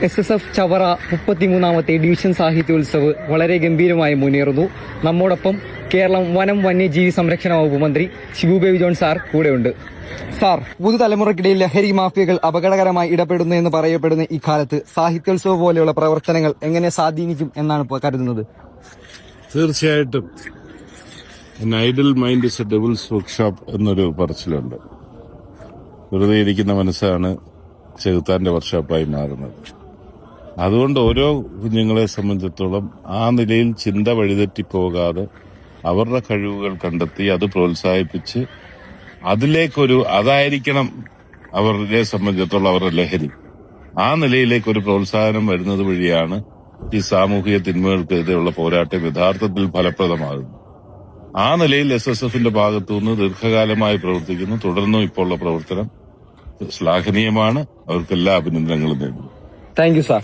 SSF Chavara 33ാമത്തെ division Sahityotsav വളരെ ഗംഭീരമായി മുന്നേറുന്നു. നമ്മോടൊപ്പം കേരളം വനം വന്യജീവി സംരക്ഷണ വകുപ്പ് മന്ത്രി ഷിബു ബേബി ജോൺ സാർ കൂടെയുണ്ട്. സാർ, പുതുതലമുറയ്ക്കിടയിൽ ലഹരി മാഫിയകൾ അപകടകരമായി ഇടപെടുന്നു എന്ന് പറയപ്പെടുന്ന ഈ കാലത്ത് സാഹിത്യോത്സവം പോലെയുള്ള പ്രവർത്തനങ്ങൾ എങ്ങനെ സ്വാധീനിക്കും എന്നാണ് കരുതുന്നത്? തീർച്ചയായിട്ടും idle mind is A devils workshop എന്നൊരു പറച്ചിലുണ്ട്. വെറുതെ ഇരിക്കുന്ന മനസ്സാണ് ചെകുത്താന്റെ വർക്ക്ഷോപ്പായി മാറുന്നത്. അതുകൊണ്ട് ഓരോ കുഞ്ഞുങ്ങളെ സംബന്ധിച്ചിടത്തോളം ആ നിലയിൽ ചിന്ത വഴിതെറ്റിപ്പോകാതെ അവരുടെ കഴിവുകൾ കണ്ടെത്തി അത് പ്രോത്സാഹിപ്പിച്ച് അതായിരിക്കണം അവരെ സംബന്ധിച്ചിടത്തോളം അവരുടെ ലഹരി. ആ നിലയിലേക്കൊരു പ്രോത്സാഹനം വരുന്നത് വഴിയാണ് ഈ സാമൂഹിക തിന്മകൾക്കെതിരെയുള്ള പോരാട്ടം യഥാർത്ഥത്തിൽ ഫലപ്രദമാകുന്നത്. ആ നിലയിൽ SSFന്റെ ഭാഗത്തുനിന്ന് ദീർഘകാലമായി പ്രവർത്തിക്കുന്നു. തുടർന്നും ഇപ്പോൾ ഉള്ള പ്രവർത്തനം ശ്ലാഘനീയമാണ്. അവർക്കെല്ലാ അഭിനന്ദനങ്ങളും നേരുന്നു. Thank you sir.